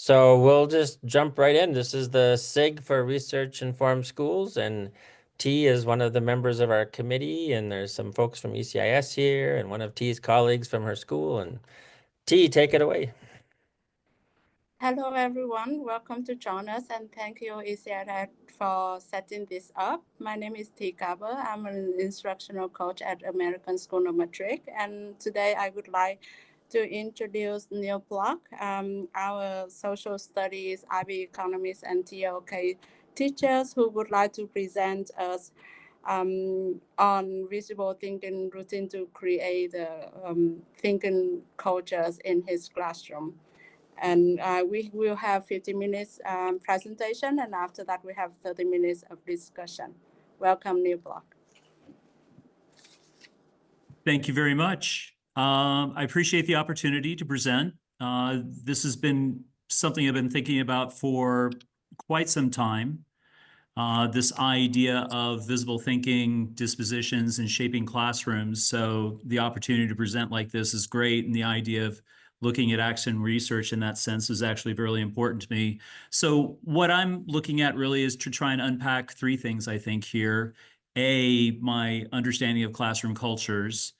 So we'll just jump right in. This is the SIG for Research Informed Schools, and T is one of the members of our committee, and there's some folks from ECIS here, and one of T's colleagues from her school. And T, take it away. Hello, everyone. Welcome to join us, and thank you, ECIS, for setting this up. My name is T. Garber. I'm an instructional coach at American School of Matric, and today I would like to introduce Neil Block, our social studies, IB economists, and TLK teachers who would like to present us on visible thinking routine to create thinking cultures in his classroom. And we will have 50 minutes presentation, and after that we have 30 minutes of discussion. Welcome, Neil Block. Thank you very much. I appreciate the opportunity to present. This has been something I've been thinking about for quite some time. This idea of visible thinking, dispositions, and shaping classrooms. So the opportunity to present like this is great, and the idea of looking at action research in that sense is actually really important to me. So what I'm looking at really is to try and unpack three things, I think, here. A, my understanding of classroom cultures.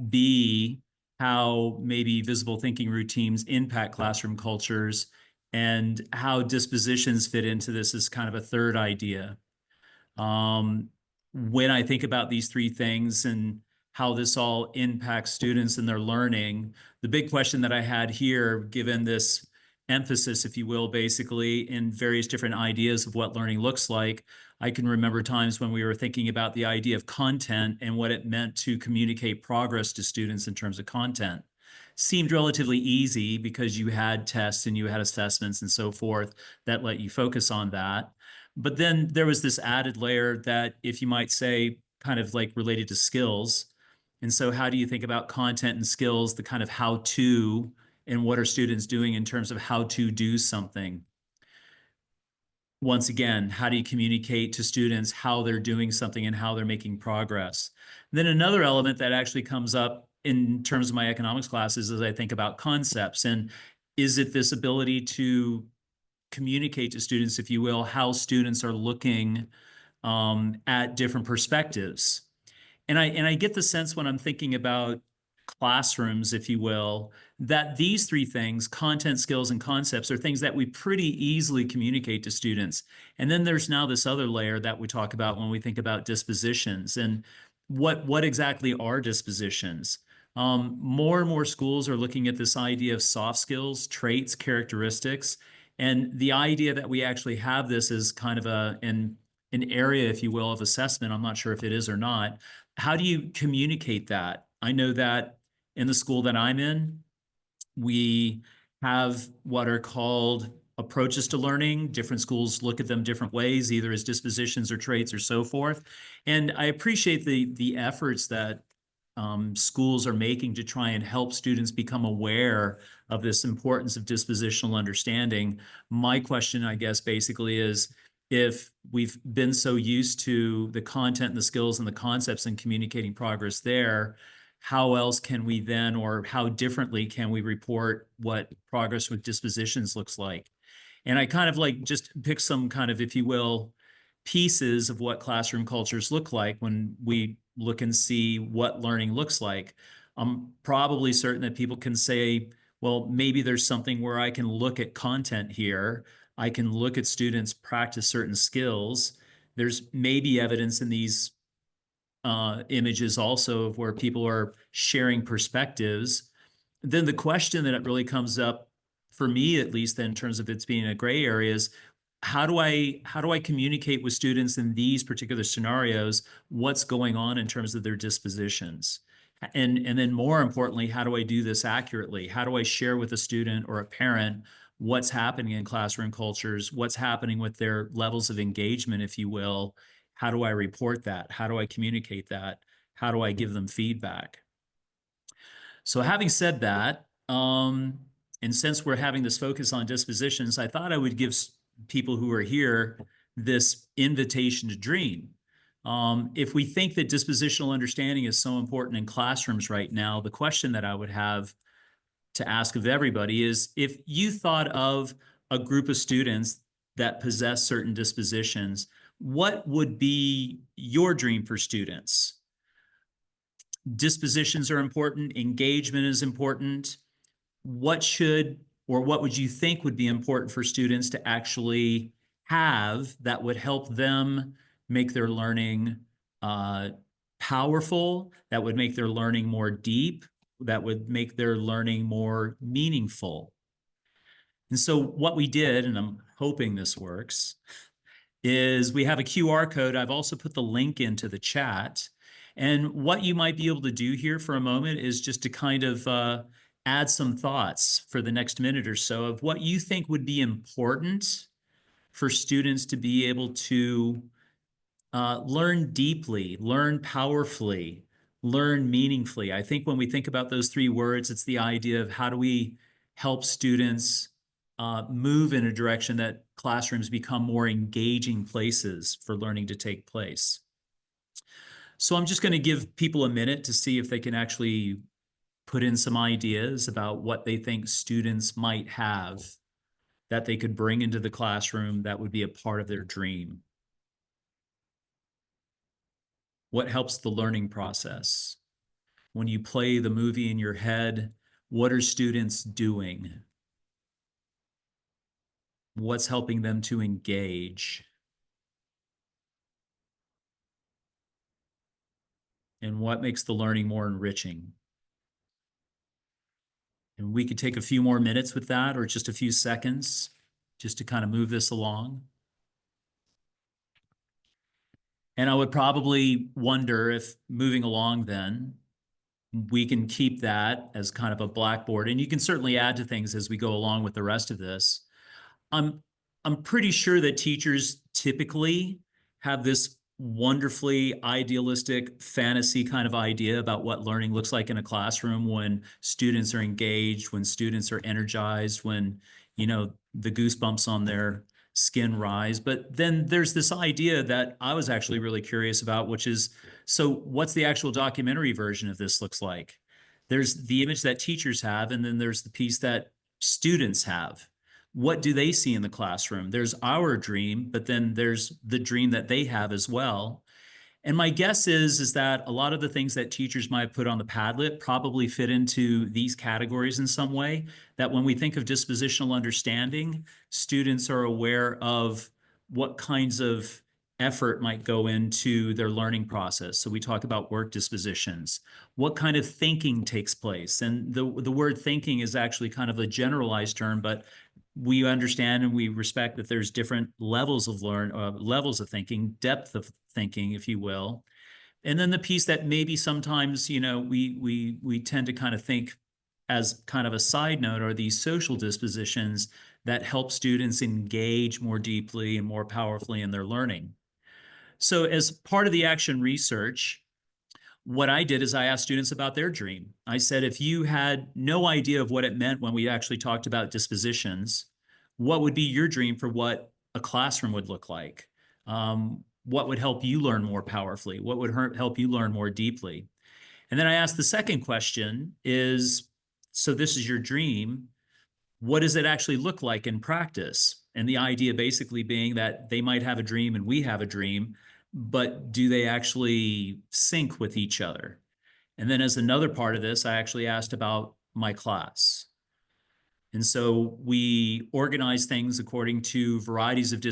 B, how maybe visible thinking routines impact classroom cultures, and how dispositions fit into this is kind of a third idea. When I think about these three things and how this all impacts students and their learning, the big question that I had here, given this emphasis, if you will, basically in various different ideas of what learning looks like, I can remember times when we were thinking about the idea of content and what it meant to communicate progress to students in terms of content. Seemed relatively easy because you had tests and you had assessments and so forth that let you focus on that. But then there was this added layer that, if you might say, kind of like related to skills. And so how do you think about content and skills, the kind of how to, and what are students doing in terms of how to do something? Once again, how do you communicate to students how they're doing something and how they're making progress? Then another element that actually comes up in terms of my economics classes as I think about concepts, and is it this ability to communicate to students, if you will, how students are looking at different perspectives. And I get the sense when I'm thinking about classrooms, if you will, that these three things, content, skills, and concepts, are things that we pretty easily communicate to students. And then there's now this other layer that we talk about when we think about dispositions. And what exactly are dispositions? More and more schools are looking at this idea of soft skills, traits, characteristics, and the idea that we actually have this as kind of an area, if you will, of assessment. I'm not sure if it is or not. How do you communicate that? I know that in the school that I'm in, we have what are called approaches to learning. Different schools look at them different ways, either as dispositions or traits or so forth. And I appreciate the efforts that schools are making to try and help students become aware of this importance of dispositional understanding. My question, I guess, basically is, if we've been so used to the content and the skills and the concepts and communicating progress there, how else can we then, or how differently can we report what progress with dispositions looks like? And I kind of like just pick some kind of, if you will, pieces of what classroom cultures look like when we look and see what learning looks like. I'm probably certain that people can say, well, maybe there's something where I can look at content here. I can look at students practice certain skills. There's maybe evidence in these images also of where people are sharing perspectives. Then the question that it really comes up, for me at least, in terms of it's being a gray area, is how do I communicate with students in these particular scenarios what's going on in terms of their dispositions? And then more importantly, how do I do this accurately? How do I share with a student or a parent what's happening in classroom cultures, what's happening with their levels of engagement, if you will? How do I report that? How do I communicate that? How do I give them feedback? So having said that, and since we're having this focus on dispositions, I thought I would give people who are here this invitation to dream. If we think that dispositional understanding is so important in classrooms right now, the question that I would have to ask of everybody is, if you thought of a group of students that possess certain dispositions, what would be your dream for students? Dispositions are important, engagement is important. What should, or what would you think would be important for students to actually have that would help them make their learning powerful, that would make their learning more deep, that would make their learning more meaningful? And so what we did, and I'm hoping this works, is we have a QR code. I've also put the link into the chat. And what you might be able to do here for a moment is just to kind of add some thoughts for the next minute or so of what you think would be important for students to be able to learn deeply, learn powerfully, learn meaningfully. I think when we think about those three words, it's the idea of how do we help students move in a direction that classrooms become more engaging places for learning to take place. So I'm just going to give people a minute to see if they can actually put in some ideas about what they think students might have that they could bring into the classroom that would be a part of their dream. What helps the learning process? When you play the movie in your head, what are students doing? What's helping them to engage? And what makes the learning more enriching? And we could take a few more minutes with that, or just a few seconds, just to kind of move this along. And I would probably wonder if moving along then, we can keep that as kind of a blackboard, and you can certainly add to things as we go along with the rest of this. I'm pretty sure that teachers typically have this wonderfully idealistic fantasy kind of idea about what learning looks like in a classroom when students are engaged, when students are energized, when, you know, the goosebumps on their skin rise. But then there's this idea that I was actually really curious about, which is, so what's the actual documentary version of this looks like? There's the image that teachers have, and then there's the piece that students have. What do they see in the classroom? There's our dream, but then there's the dream that they have as well. And my guess is that a lot of the things that teachers might put on the Padlet probably fit into these categories in some way, that when we think of dispositional understanding, students are aware of what kinds of effort might go into their learning process. So we talk about work dispositions. What kind of thinking takes place? And the word thinking is actually kind of a generalized term, but we understand and we respect that there's different levels of levels of thinking, depth of thinking, if you will. And then the piece that maybe sometimes, you know, we tend to kind of think as kind of a side note are these social dispositions that help students engage more deeply and more powerfully in their learning. So as part of the action research, what I did is I asked students about their dream. I said, if you had no idea of what it meant when we actually talked about dispositions, what would be your dream for what a classroom would look like? What would help you learn more powerfully? What would help you learn more deeply? And then I asked the second question is, so this is your dream. What does it actually look like in practice? And the idea basically being that they might have a dream and we have a dream, but do they actually sync with each other? And then as another part of this, I actually asked about my class. And so we organize things according to varieties of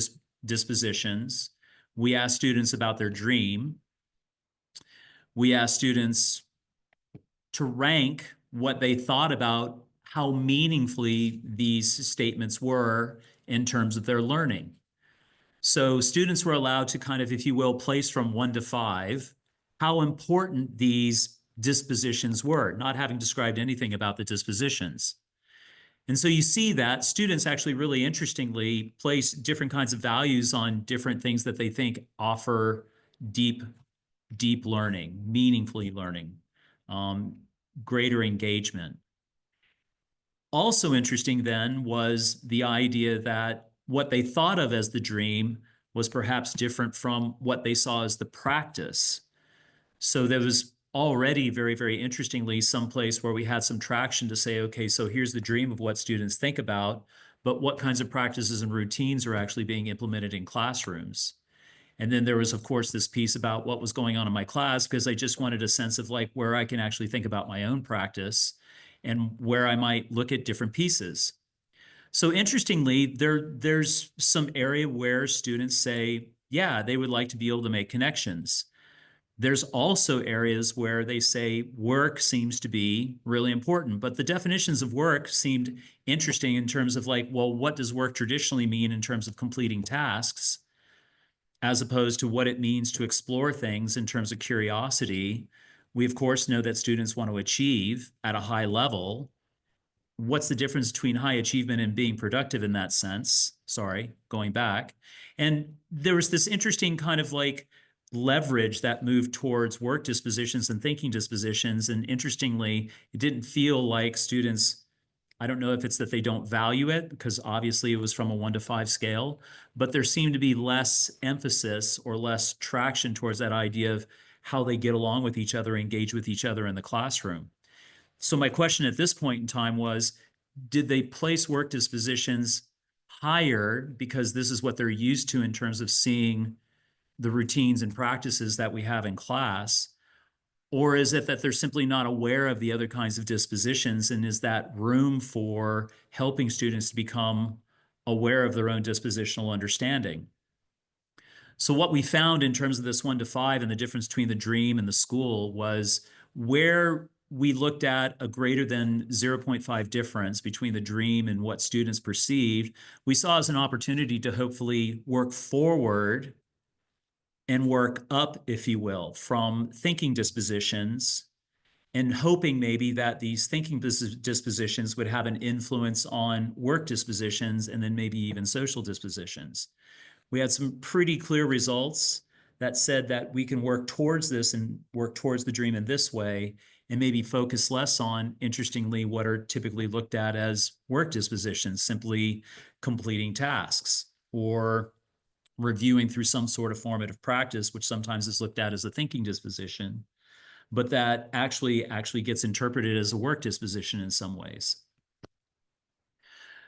dispositions. We ask students about their dream. We ask students to rank what they thought about how meaningfully these statements were in terms of their learning. So students were allowed to kind of, if you will, place from 1 to 5 how important these dispositions were, not having described anything about the dispositions. And so you see that students actually really interestingly place different kinds of values on different things that they think offer deep learning, meaningfully learning, greater engagement. Also interesting then was the idea that what they thought of as the dream was perhaps different from what they saw as the practice. So there was already very, very interestingly, someplace where we had some traction to say, okay, so here's the dream of what students think about, but what kinds of practices and routines are actually being implemented in classrooms. And then there was, of course, this piece about what was going on in my class, because I just wanted a sense of like where I can actually think about my own practice and where I might look at different pieces. So interestingly, there's some area where students say, yeah, they would like to be able to make connections. There's also areas where they say work seems to be really important, but the definitions of work seemed interesting in terms of like, well, what does work traditionally mean in terms of completing tasks, as opposed to what it means to explore things in terms of curiosity. We, of course, know that students want to achieve at a high level. What's the difference between high achievement and being productive in that sense? Sorry, going back. And there was this interesting kind of like leverage that moved towards work dispositions and thinking dispositions. And interestingly, it didn't feel like students, I don't know if it's that they don't value it, because obviously it was from a 1 to 5 scale, but there seemed to be less emphasis or less traction towards that idea of how they get along with each other, engage with each other in the classroom. So my question at this point in time was, did they place work dispositions higher because this is what they're used to in terms of seeing the routines and practices that we have in class? Or is it that they're simply not aware of the other kinds of dispositions? And is that room for helping students to become aware of their own dispositional understanding? So what we found in terms of this 1 to 5 and the difference between the dream and the school was where we looked at a greater than 0.5 difference between the dream and what students perceived, we saw as an opportunity to hopefully work forward and work up, if you will, from thinking dispositions, and hoping maybe that these thinking dispositions would have an influence on work dispositions and then maybe even social dispositions. We had some pretty clear results that said that we can work towards this and work towards the dream in this way, and maybe focus less on, interestingly, what are typically looked at as work dispositions, simply completing tasks or reviewing through some sort of formative practice, which sometimes is looked at as a thinking disposition, but that actually gets interpreted as a work disposition in some ways.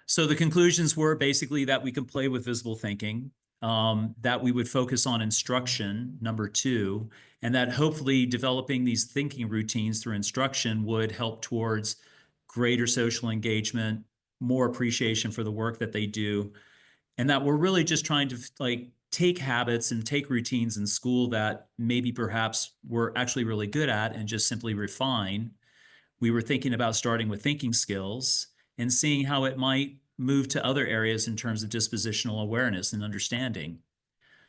So the conclusions were basically that we can play with visible thinking, that we would focus on instruction, number 2, and that hopefully developing these thinking routines through instruction would help towards greater social engagement, more appreciation for the work that they do, and that we're really just trying to like take habits and take routines in school that maybe perhaps we're actually really good at and just simply refine. We were thinking about starting with thinking skills and seeing how it might move to other areas in terms of dispositional awareness and understanding.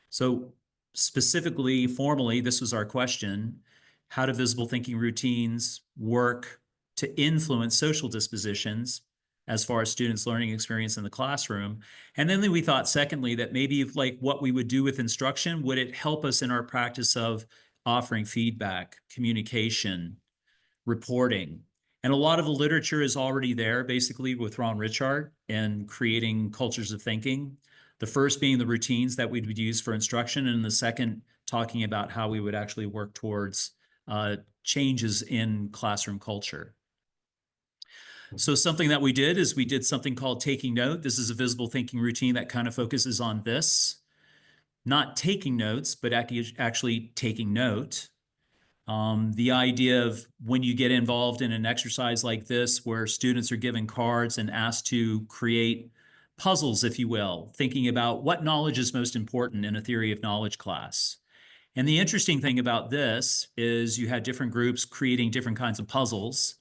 So specifically, formally, this was our question: how do visible thinking routines work to influence social dispositions as far as students' learning experience in the classroom? And then we thought, secondly, that maybe like what we would do with instruction, would it help us in our practice of offering feedback, communication, reporting? And a lot of the literature is already there, basically, with Ron Richard and creating cultures of thinking. The first being the routines that we would use for instruction, and the second talking about how we would actually work towards changes in classroom culture. So something that we did is we did something called taking note. This is a visible thinking routine that kind of focuses on this, not taking notes, but actually taking note. The idea of when you get involved in an exercise like this, where students are given cards and asked to create puzzles, if you will, thinking about what knowledge is most important in a theory of knowledge class. And the interesting thing about this is you had different groups creating different kinds of puzzles.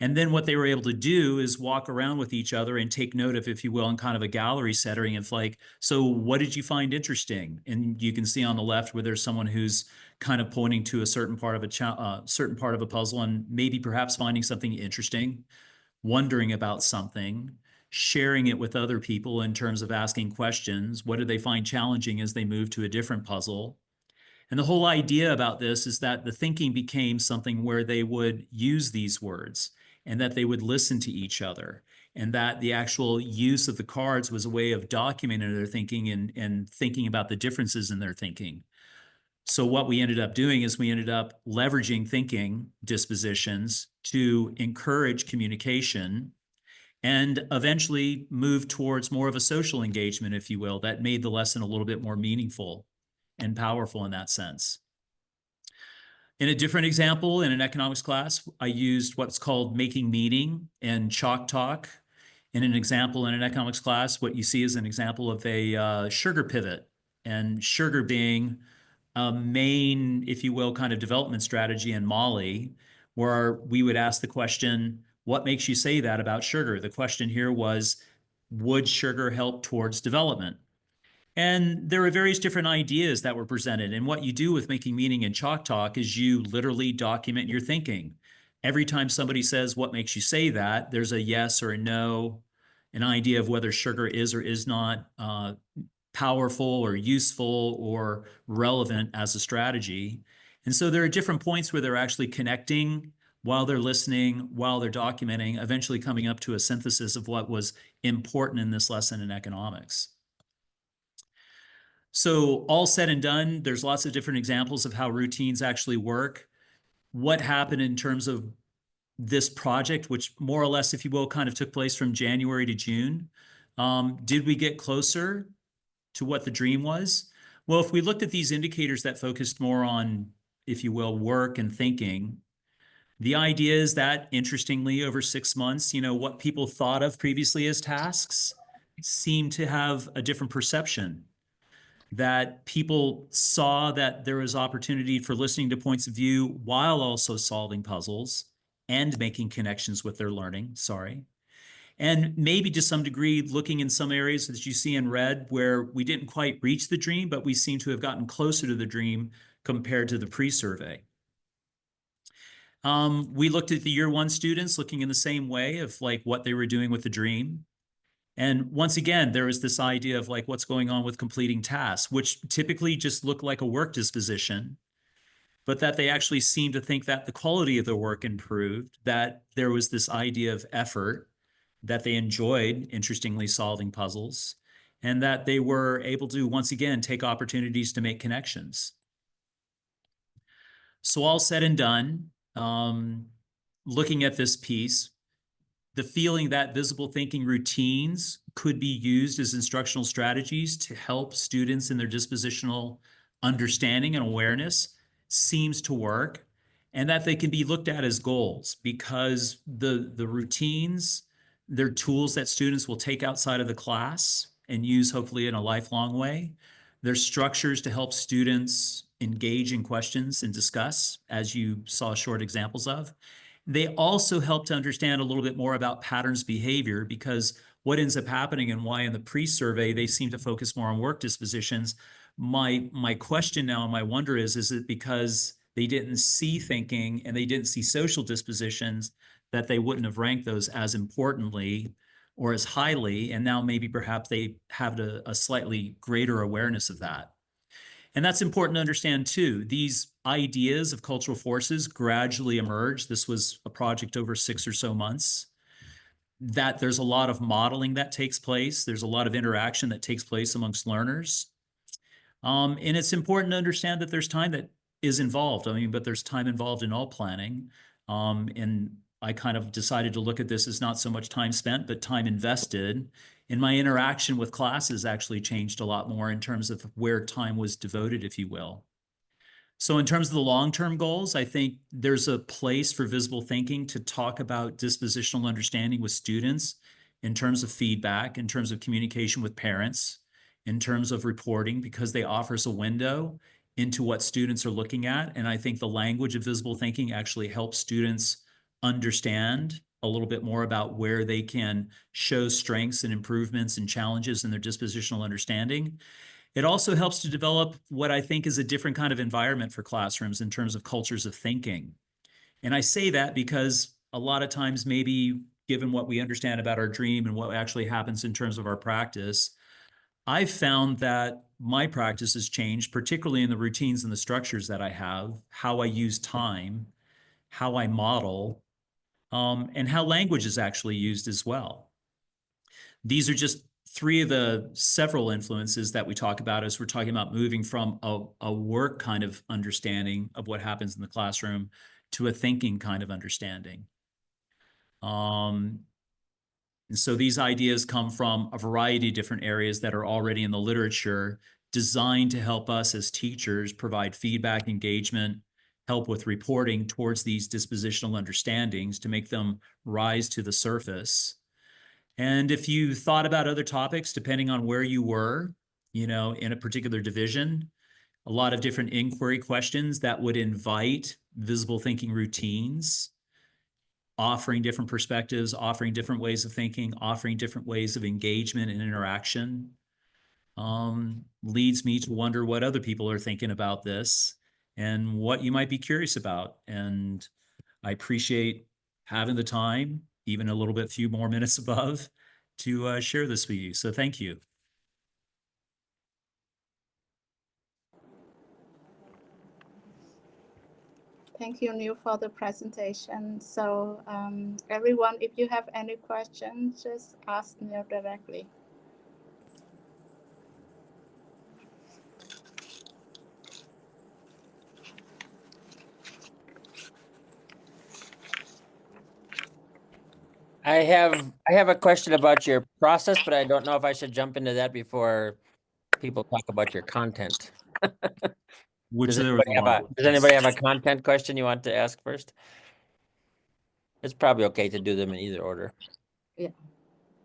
And then what they were able to do is walk around with each other and take note of, if you will, in kind of a gallery setting of like, so what did you find interesting? And you can see on the left where there's someone who's kind of pointing to a certain part of a puzzle and maybe perhaps finding something interesting, wondering about something, sharing it with other people in terms of asking questions. What do they find challenging as they move to a different puzzle? And the whole idea about this is that the thinking became something where they would use these words and that they would listen to each other, and that the actual use of the cards was a way of documenting their thinking and thinking about the differences in their thinking. So what we ended up doing is we ended up leveraging thinking dispositions to encourage communication and eventually move towards more of a social engagement, if you will, that made the lesson a little bit more meaningful and powerful in that sense. In a different example, in an economics class, I used what's called making meaning and chalk talk. In an example in an economics class, what you see is an example of a sugar pivot, and sugar being a main, if you will, kind of development strategy in Mali, where we would ask the question, what makes you say that about sugar? The question here was, would sugar help towards development? And there were various different ideas that were presented. And what you do with making meaning in chalk talk is you literally document your thinking. Every time somebody says, what makes you say that? There's a yes or a no, an idea of whether sugar is or is not powerful or useful or relevant as a strategy. And so there are different points where they're actually connecting while they're listening, while they're documenting, eventually coming up to a synthesis of what was important in this lesson in economics. So all said and done, there's lots of different examples of how routines actually work. What happened in terms of this project, which more or less, if you will, kind of took place from January to June? Did we get closer to what the dream was? Well, if we looked at these indicators that focused more on, if you will, work and thinking, the idea is that, interestingly, over 6 months, what people thought of previously as tasks seemed to have a different perception, that people saw that there was opportunity for listening to points of view while also solving puzzles and making connections with their learning, and maybe to some degree looking in some areas that you see in red where we didn't quite reach the dream, but we seem to have gotten closer to the dream compared to the pre-survey. We looked at the year one students looking in the same way of like what they were doing with the dream. And once again, there was this idea of like what's going on with completing tasks, which typically just look like a work disposition, but that they actually seemed to think that the quality of their work improved, that there was this idea of effort, that they enjoyed, interestingly, solving puzzles, and that they were able to, once again, take opportunities to make connections. So all said and done, looking at this piece, the feeling that visible thinking routines could be used as instructional strategies to help students in their dispositional understanding and awareness seems to work, and that they can be looked at as goals because the routines, they're tools that students will take outside of the class and use hopefully in a lifelong way. They're structures to help students engage in questions and discuss, as you saw short examples of. They also help to understand a little bit more about patterns behavior, because what ends up happening and why in the pre-survey they seem to focus more on work dispositions. My question now and my wonder is it because they didn't see thinking and they didn't see social dispositions that they wouldn't have ranked those as importantly or as highly, and now maybe perhaps they have a slightly greater awareness of that? And that's important to understand too. These ideas of cultural forces gradually emerge. This was a project over 6 or so months. That there's a lot of modeling that takes place. There's a lot of interaction that takes place amongst learners. And it's important to understand that there's time that is involved. But there's time involved in all planning. And I kind of decided to look at this as not so much time spent, but time invested. And my interaction with classes actually changed a lot more in terms of where time was devoted, if you will. So in terms of the long-term goals, I think there's a place for visible thinking to talk about dispositional understanding with students in terms of feedback, in terms of communication with parents, in terms of reporting, because they offer us a window into what students are looking at. And I think the language of visible thinking actually helps students understand a little bit more about where they can show strengths and improvements and challenges in their dispositional understanding. It also helps to develop what I think is a different kind of environment for classrooms in terms of cultures of thinking. And I say that because a lot of times, maybe given what we understand about our dream and what actually happens in terms of our practice, I've found that my practice has changed, particularly in the routines and the structures that I have, how I use time, how I model, and how language is actually used as well. These are just three of the several influences that we talk about as we're talking about moving from a work kind of understanding of what happens in the classroom to a thinking kind of understanding. And so these ideas come from a variety of different areas that are already in the literature, designed to help us as teachers provide feedback, engagement, help with reporting towards these dispositional understandings to make them rise to the surface. And if you thought about other topics, depending on where you were, in a particular division, a lot of different inquiry questions that would invite visible thinking routines, offering different perspectives, offering different ways of thinking, offering different ways of engagement and interaction, leads me to wonder what other people are thinking about this and what you might be curious about. And I appreciate having the time, even a little bit, few more minutes above, to share this with you. So thank you. Thank you, Neil, for the presentation. So everyone, if you have any questions, just ask Neil directly. I have a question about your process, but I don't know if I should jump into that before people talk about your content. Which Does there was anybody have a content question you want to ask first? It's probably okay to do them in either order. Yeah,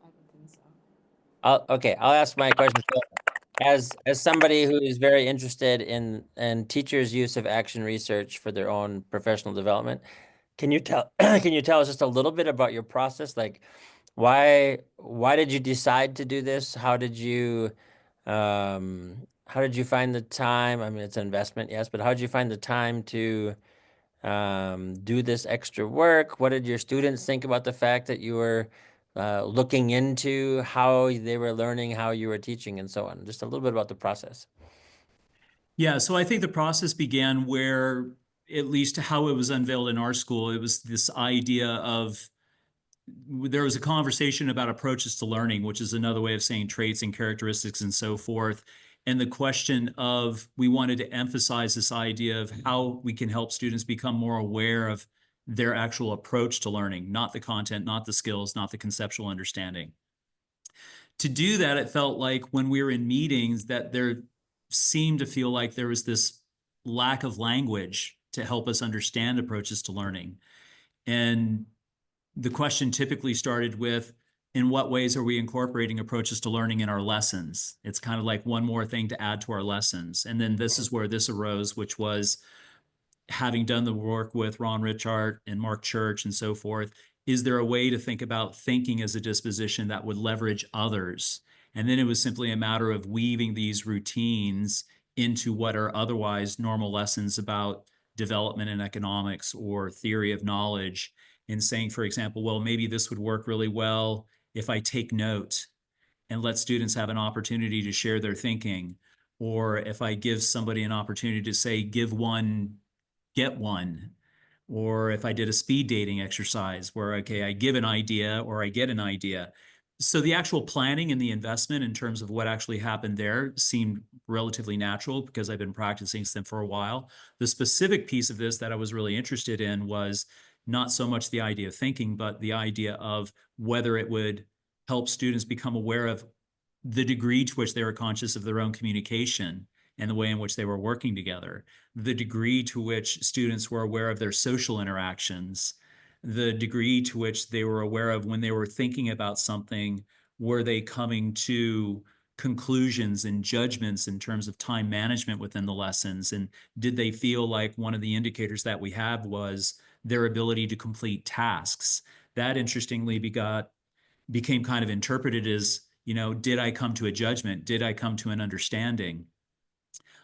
I don't think so. I'll ask my question. So as somebody who is very interested in teachers' use of action research for their own professional development, can you tell can you tell us just a little bit about your process? Like why did you decide to do this? How did you find the time? I mean, it's an investment, yes, but how did you find the time to do this extra work? What did your students think about the fact that you were looking into how they were learning, how you were teaching, and so on? Just a little bit about the process. Yeah, so I think the process began where, at least how it was unveiled in our school, it was this idea of there was a conversation about approaches to learning, which is another way of saying traits and characteristics and so forth. And the question of, we wanted to emphasize this idea of how we can help students become more aware of their actual approach to learning, not the content, not the skills, not the conceptual understanding. To do that, it felt like when we were in meetings that there seemed to feel like there was this lack of language to help us understand approaches to learning. And the question typically started with, in what ways are we incorporating approaches to learning in our lessons? It's kind of like one more thing to add to our lessons. And then this is where this arose, which was, having done the work with Ron Richart and Mark Church and so forth, is there a way to think about thinking as a disposition that would leverage others? And then it was simply a matter of weaving these routines into what are otherwise normal lessons about development and economics or theory of knowledge, and saying, for example, well, maybe this would work really well if I take note and let students have an opportunity to share their thinking, or if I give somebody an opportunity to say, give one, get one, or if I did a speed dating exercise where, okay, I give an idea or I get an idea. So the actual planning and the investment in terms of what actually happened there seemed relatively natural because I've been practicing them for a while. The specific piece of this that I was really interested in was not so much the idea of thinking, but the idea of whether it would help students become aware of the degree to which they were conscious of their own communication and the way in which they were working together, the degree to which students were aware of their social interactions, the degree to which they were aware of when they were thinking about something, were they coming to conclusions and judgments in terms of time management within the lessons? And did they feel like one of the indicators that we have was their ability to complete tasks? That interestingly became kind of interpreted as, did I come to a judgment? Did I come to an understanding?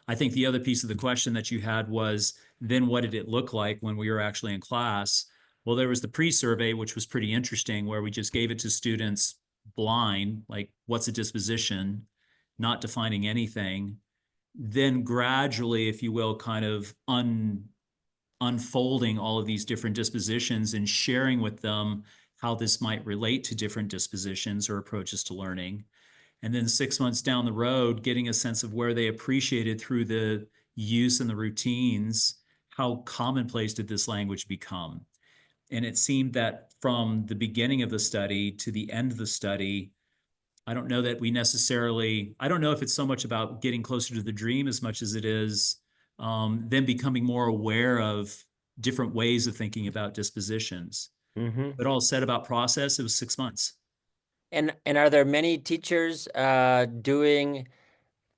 I think the other piece of the question that you had was, then what did it look like when we were actually in class? Well, there was the pre-survey, which was pretty interesting, where we just gave it to students blind, like what's a disposition, not defining anything. Then gradually, if you will, kind of unfolding all of these different dispositions and sharing with them how this might relate to different dispositions or approaches to learning. And then 6 months down the road, getting a sense of where they appreciated through the use and the routines, how commonplace did this language become? And it seemed that from the beginning of the study to the end of the study, I don't know that we necessarily, I don't know if it's so much about getting closer to the dream as much as it is them becoming more aware of different ways of thinking about dispositions. Mm-hmm. But all said about process, it was 6 months. And are there many teachers doing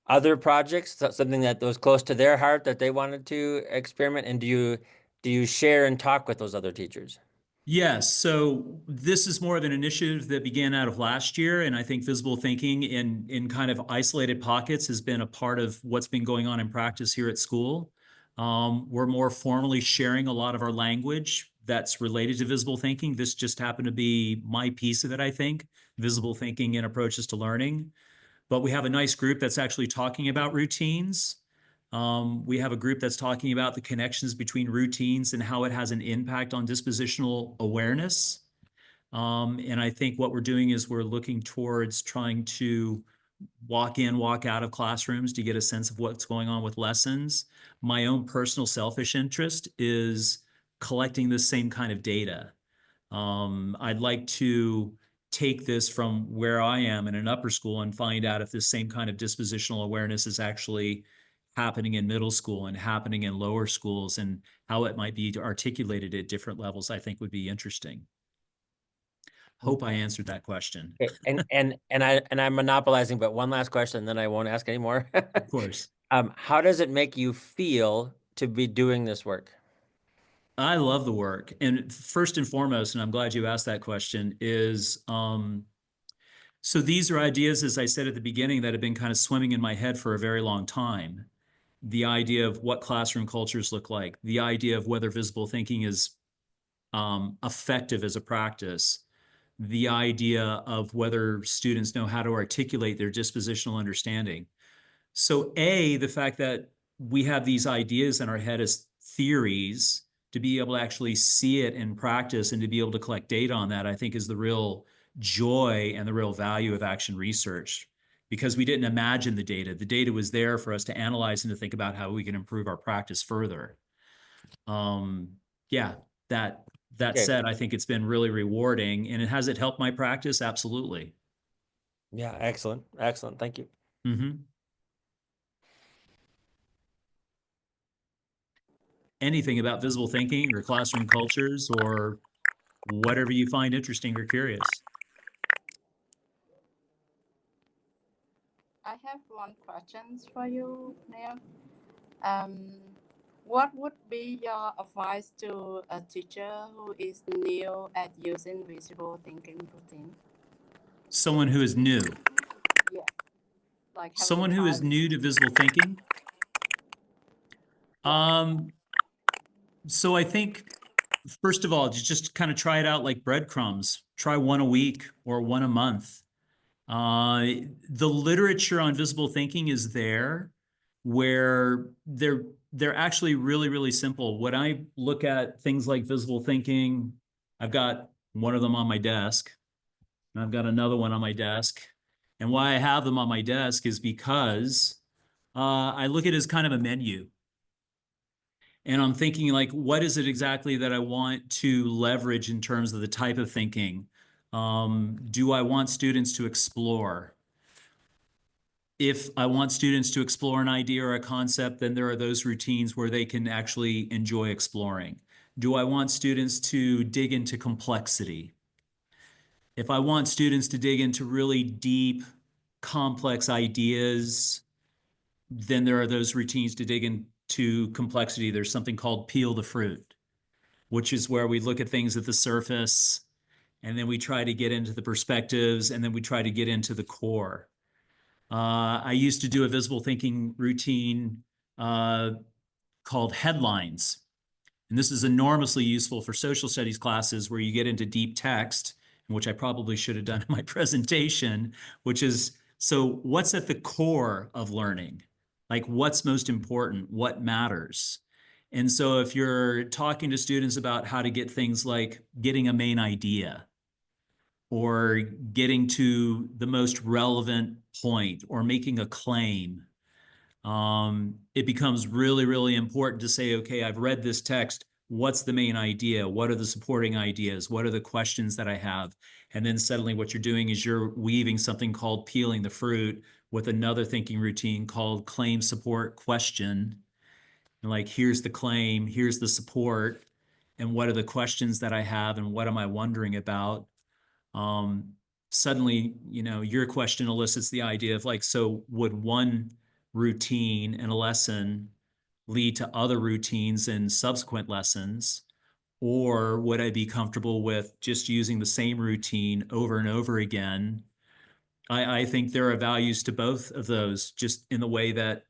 other projects, something that was close to their heart that they wanted to experiment? And do you share and talk with those other teachers? Yes, so this is more of an initiative that began out of last year, and I think visible thinking in kind of isolated pockets has been a part of what's been going on in practice here at school. We're more formally sharing a lot of our language that's related to visible thinking. This just happened to be my piece of it, I think, visible thinking and approaches to learning. But we have a nice group that's actually talking about routines. We have a group that's talking about the connections between routines and how it has an impact on dispositional awareness. And I think what we're doing is we're looking towards trying to walk in, walk out of classrooms to get a sense of what's going on with lessons. My own personal selfish interest is collecting the same kind of data. I'd like to take this from where I am in an upper school and find out if this same kind of dispositional awareness is actually happening in middle school and happening in lower schools, and how it might be articulated at different levels, I think would be interesting. Hope I answered that question. Okay. And I'm monopolizing, but one last question, and then I won't ask anymore. Of course. How does it make you feel to be doing this work? I love the work. And first and foremost, and I'm glad you asked that question, is so these are ideas, as I said at the beginning, that have been kind of swimming in my head for a very long time. The idea of what classroom cultures look like, the idea of whether visible thinking is effective as a practice, the idea of whether students know how to articulate their dispositional understanding. So the fact that we have these ideas in our head as theories, to be able to actually see it in practice and to be able to collect data on that, I think is the real joy and the real value of action research, because we didn't imagine the data. The data was there for us to analyze and to think about how we can improve our practice further. Yeah, that Okay. said, I think it's been really rewarding. And has it helped my practice? Absolutely. Yeah, excellent. Excellent. Thank you. Anything about visible thinking or classroom cultures or whatever you find interesting or curious. I have one question for you, Neil. What would be your advice to a teacher who is new at using visible thinking routine? Someone who is new. Yeah, like Someone who is new to visible thinking. So I think, first of all, just kind of try it out like breadcrumbs. Try one a week or one a month. The literature on visible thinking is there, where they're actually really, really simple. When I look at things like visible thinking, I've got one of them on my desk, and I've got another one on my desk. And why I have them on my desk is because I look at it as kind of a menu. And I'm thinking, like, what is it exactly that I want to leverage in terms of the type of thinking? Do I want students to explore? If I want students to explore an idea or a concept, then there are those routines where they can actually enjoy exploring. Do I want students to dig into complexity? If I want students to dig into really deep, complex ideas, then there are those routines to dig into complexity. There's something called peel the fruit, which is where we look at things at the surface, and then we try to get into the perspectives, and then we try to get into the core. I used to do a visible thinking routine called headlines. And this is enormously useful for social studies classes where you get into deep text, which I probably should have done in my presentation, which is, so what's at the core of learning? Like, what's most important? What matters? And so if you're talking to students about how to get things like getting a main idea, or getting to the most relevant point or making a claim. It becomes really, really important to say, okay, I've read this text. What's the main idea? What are the supporting ideas? What are the questions that I have? And then suddenly what you're doing is you're weaving something called peeling the fruit with another thinking routine called claim, support, question. And like, here's the claim, here's the support, and what are the questions that I have, and what am I wondering about? Suddenly, your question elicits the idea of like, so would one routine in a lesson lead to other routines in subsequent lessons? Or would I be comfortable with just using the same routine over and over again? I think there are values to both of those, just in the way that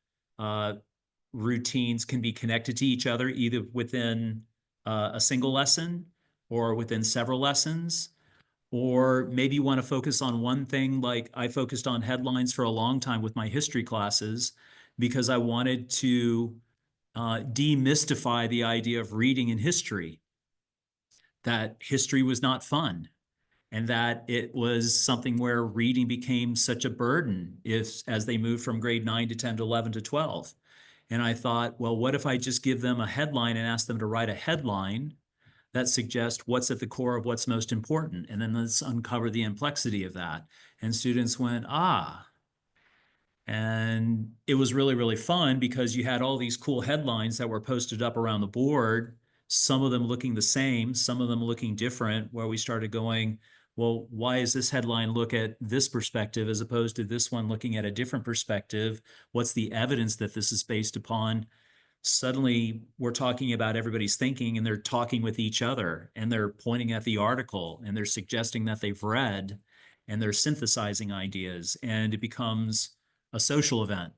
routines can be connected to each other, either within a single lesson or within several lessons. Or maybe you want to focus on one thing, like I focused on headlines for a long time with my history classes because I wanted to demystify the idea of reading in history, that history was not fun, and that it was something where reading became such a burden as they moved from grade 9 to 10 to 11 to 12. And I thought, well, what if I just give them a headline and ask them to write a headline that suggests what's at the core of what's most important? And then let's uncover the complexity of that. And students went, ah. And it was really, really fun because you had all these cool headlines that were posted up around the board, some of them looking the same, some of them looking different, where we started going, well, why is this headline look at this perspective as opposed to this one looking at a different perspective? What's the evidence that this is based upon? Suddenly we're talking about everybody's thinking, and they're talking with each other, and they're pointing at the article, and they're suggesting that they've read, and they're synthesizing ideas, and it becomes a social event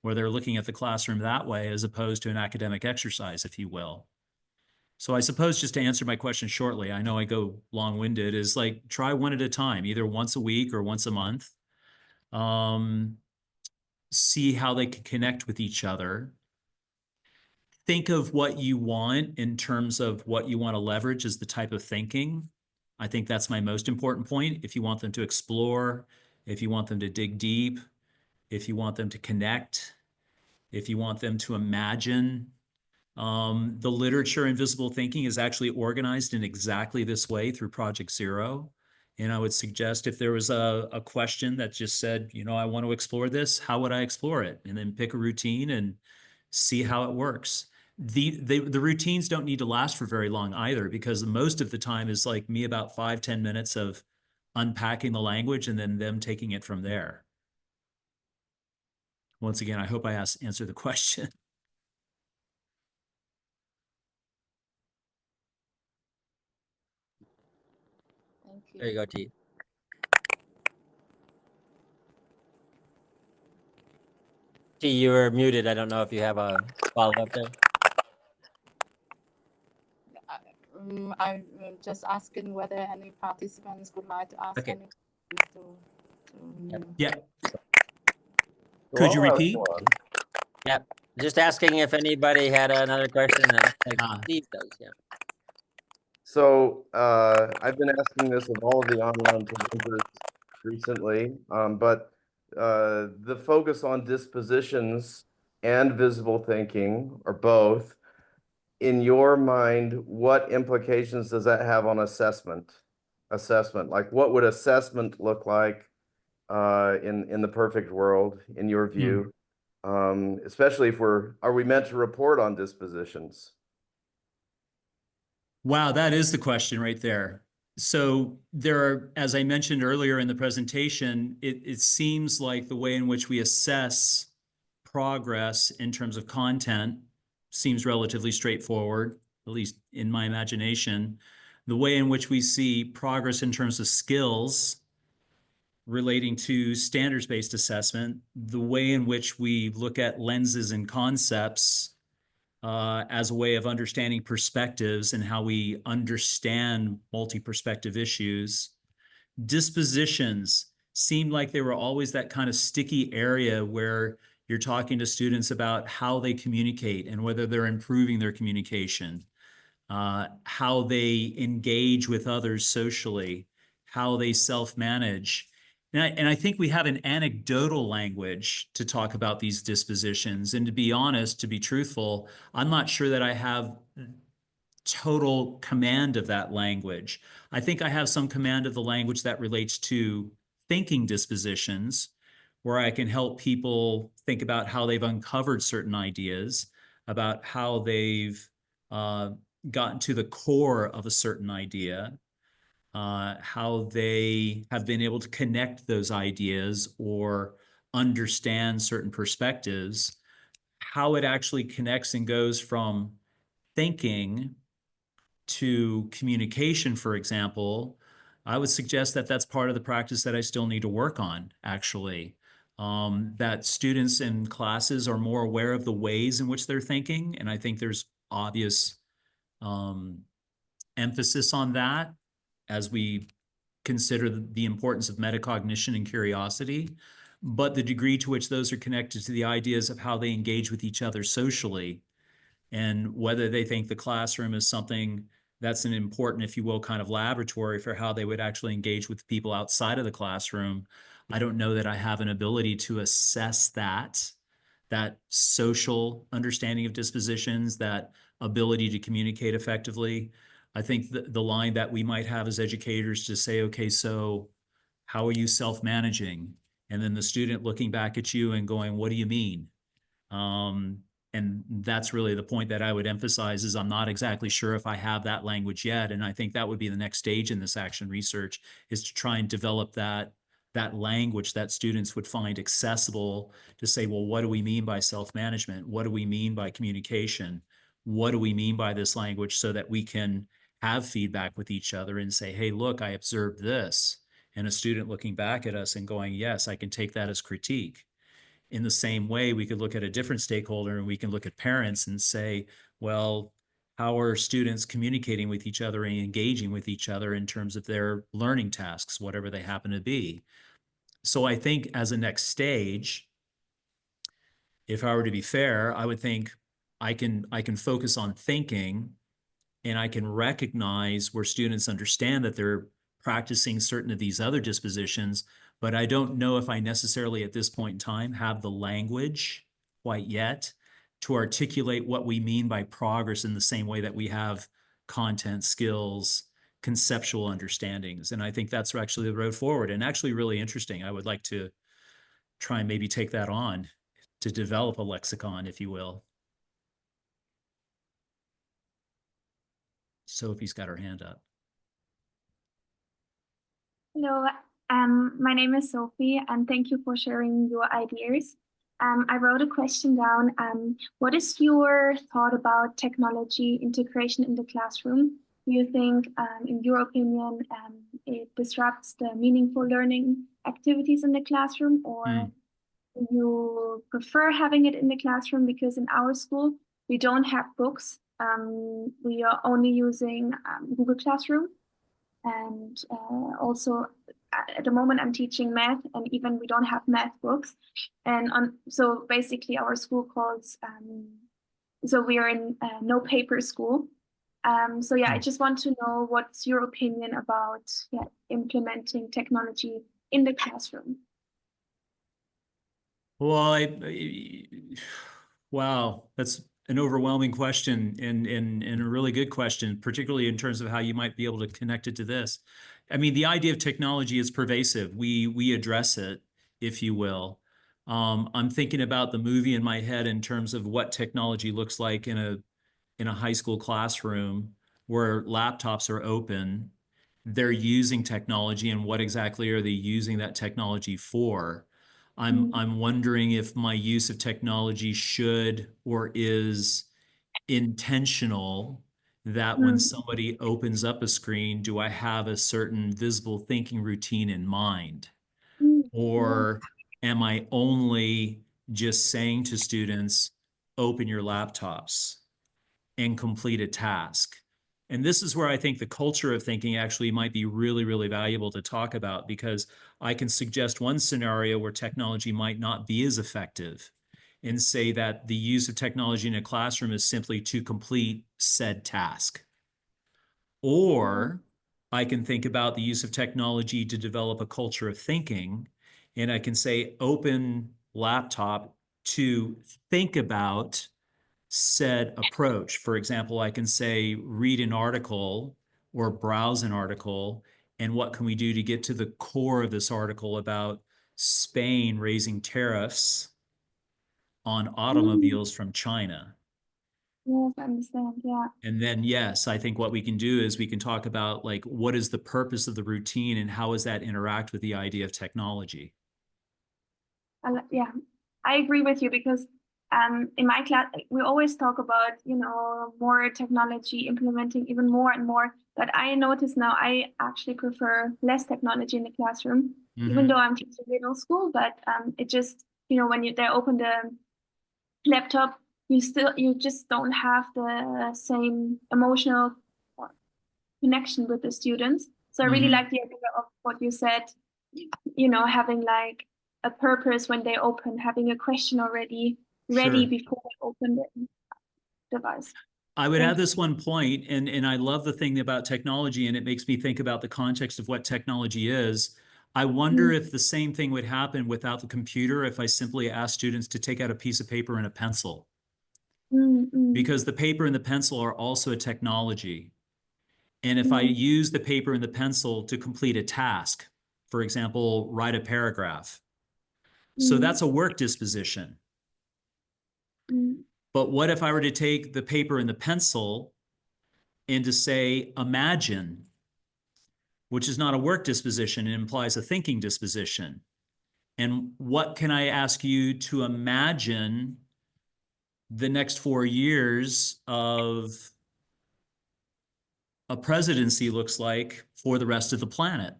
where they're looking at the classroom that way as opposed to an academic exercise, if you will. So I suppose, just to answer my question shortly, I know I go long-winded, is like, try one at a time, either once a week or once a month. See how they can connect with each other. Think of what you want in terms of what you want to leverage as the type of thinking. I think that's my most important point. If you want them to explore, if you want them to dig deep, if you want them to connect, if you want them to imagine. The literature in visible thinking is actually organized in exactly this way through Project Zero. And I would suggest, if there was a question that just said, I want to explore this, how would I explore it? And then pick a routine and see how it works. The routines don't need to last for very long either, because most of the time is like me about 5-10 minutes of unpacking the language and then them taking it from there. Once again, I hope I answered the question. Thank you. There you go, T. T, you were muted. I don't know if you have a follow-up there. I'm just asking whether any participants would like to ask Okay. any questions to Yeah. Could you repeat? Yeah, just asking if anybody had another question. Like Steve does, yeah. So I've been asking this of all of the online presenters recently, but the focus on dispositions and visible thinking, or both, in your mind, what implications does that have on assessment? Like, what would assessment look like in the perfect world, in your view? Especially if are we meant to report on dispositions? Wow, that is the question right there. So there are, as I mentioned earlier in the presentation, it seems like the way in which we assess progress in terms of content seems relatively straightforward, at least in my imagination. The way in which we see progress in terms of skills relating to standards-based assessment, the way in which we look at lenses and concepts as a way of understanding perspectives and how we understand multi-perspective issues. Dispositions seemed like they were always that kind of sticky area where you're talking to students about how they communicate and whether they're improving their communication, how they engage with others socially, how they self-manage. And I think we have an anecdotal language to talk about these dispositions. And to be honest, to be truthful, I'm not sure that I have total command of that language. I think I have some command of the language that relates to thinking dispositions, where I can help people think about how they've uncovered certain ideas, about how they've gotten to the core of a certain idea, how they have been able to connect those ideas or understand certain perspectives, how it actually connects and goes from thinking to communication, for example. I would suggest that that's part of the practice that I still need to work on, actually. That students in classes are more aware of the ways in which they're thinking, and I think there's obvious emphasis on that as we consider the importance of metacognition and curiosity, but the degree to which those are connected to the ideas of how they engage with each other socially, and whether they think the classroom is something that's an important, if you will, kind of laboratory for how they would actually engage with people outside of the classroom. I don't know that I have an ability to assess that social understanding of dispositions, that ability to communicate effectively. I think the line that we might have as educators to say, okay, so how are you self-managing? And then the student looking back at you and going, what do you mean? And that's really the point that I would emphasize, is I'm not exactly sure if I have that language yet. And I think that would be the next stage in this action research, is to try and develop that language that students would find accessible, to say, well, what do we mean by self-management? What do we mean by communication? What do we mean by this language, so that we can have feedback with each other and say, hey, look, I observed this. And a student looking back at us and going, yes, I can take that as critique. In the same way, we could look at a different stakeholder and we can look at parents and say, well, how are students communicating with each other and engaging with each other in terms of their learning tasks, whatever they happen to be? So I think as a next stage, if I were to be fair, I would think I can focus on thinking, and I can recognize where students understand that they're practicing certain of these other dispositions, but I don't know if I necessarily at this point in time have the language quite yet to articulate what we mean by progress in the same way that we have content, skills, conceptual understandings. And I think that's actually the road forward, and actually really interesting. I would like to try and maybe take that on to develop a lexicon, if you will. Sophie's got her hand up. Hello, my name is Sophie, and thank you for sharing your ideas. I wrote a question down. What is your thought about technology integration in the classroom? Do you think, in your opinion, it disrupts the meaningful learning activities in the classroom, or do you prefer having it in the classroom? Because in our school, we don't have books. We are only using Google Classroom. And also at the moment I'm teaching math, and even we don't have math books. And so basically our school calls, so we are in no paper school. So yeah, I just want to know what's your opinion about implementing technology in the classroom. Well, wow, that's an overwhelming question, and a really good question, particularly in terms of how you might be able to connect it to this. I mean, the idea of technology is pervasive. We address it, if you will. I'm thinking about the movie in my head in terms of what technology looks like in a high school classroom where laptops are open. They're using technology, and what exactly are they using that technology for? I'm wondering if my use of technology should or is intentional, that when somebody opens up a screen, do I have a certain visible thinking routine in mind? Or am I only just saying to students, open your laptops and complete a task? And this is where I think the culture of thinking actually might be really, really valuable to talk about, because I can suggest one scenario where technology might not be as effective, and say that the use of technology in a classroom is simply to complete said task. Or I can think about the use of technology to develop a culture of thinking, and I can say open laptop to think about said approach. For example, I can say read an article or browse an article, and what can we do to get to the core of this article about Spain raising tariffs on automobiles from China. Yes, I understand. Yeah. And then, yes, I think what we can do is we can talk about like, what is the purpose of the routine and how does that interact with the idea of technology? Yeah, I agree with you because in my class, we always talk about, more technology, implementing even more and more. But I notice now I actually prefer less technology in the classroom, even though I'm teaching middle school. But it just, when they open the laptop, you just don't have the same emotional connection with the students. So I really like the idea of what you said, having like a purpose when they open, having a question already ready Sure. before they open the device. I would add this one point, and I love the thing about technology, and it makes me think about the context of what technology is. I wonder if the same thing would happen without the computer if I simply asked students to take out a piece of paper and a pencil. Because the paper and the pencil are also a technology. And if I use the paper and the pencil to complete a task, for example, write a paragraph, so that's a work disposition. But what if I were to take the paper and the pencil and to say, imagine, which is not a work disposition, it implies a thinking disposition. And what can I ask you to imagine the next 4 years of a presidency looks like for the rest of the planet?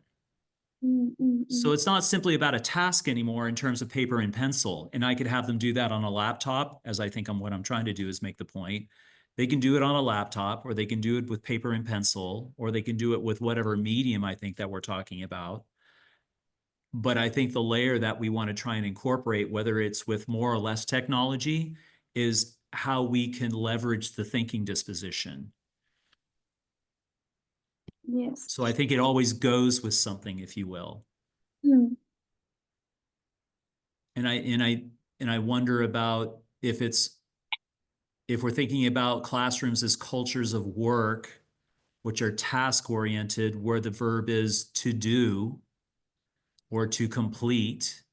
So it's not simply about a task anymore in terms of paper and pencil. And I could have them do that on a laptop, as I think what I'm trying to do is make the point. They can do it on a laptop, or they can do it with paper and pencil, or they can do it with whatever medium I think that we're talking about. But I think the layer that we want to try and incorporate, whether it's with more or less technology, is how we can leverage the thinking disposition. Yes. So I think it always goes with something, if you will. And I wonder about if we're thinking about classrooms as cultures of work, which are task oriented, where the verb is to do or to complete,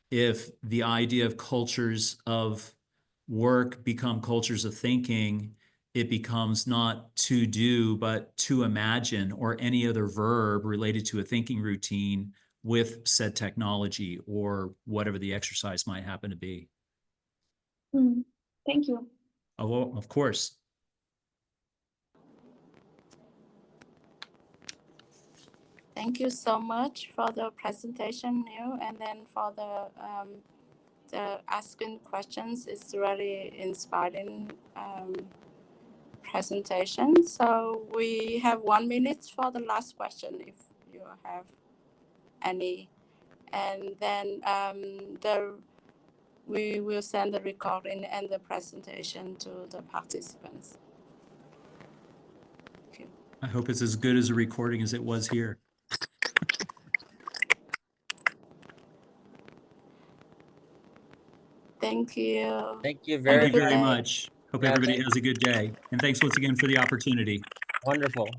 if the idea of cultures of work become cultures of thinking, it becomes not to do, but to imagine, or any other verb related to a thinking routine with said technology or whatever the exercise might happen to be. Thank you. Oh, well, of course. Thank you so much for the presentation, Neil, and then for the asking questions. It's really inspiring presentation. So we have 1 minute for the last question, if you have any, and then we will send the recording and the presentation to the participants. Thank you. I hope it's as good as a recording as it was here. Thank you. Thank you Thank very you very much. much. Hope Yeah, everybody has a good day. And thanks once again for the opportunity. Wonderful.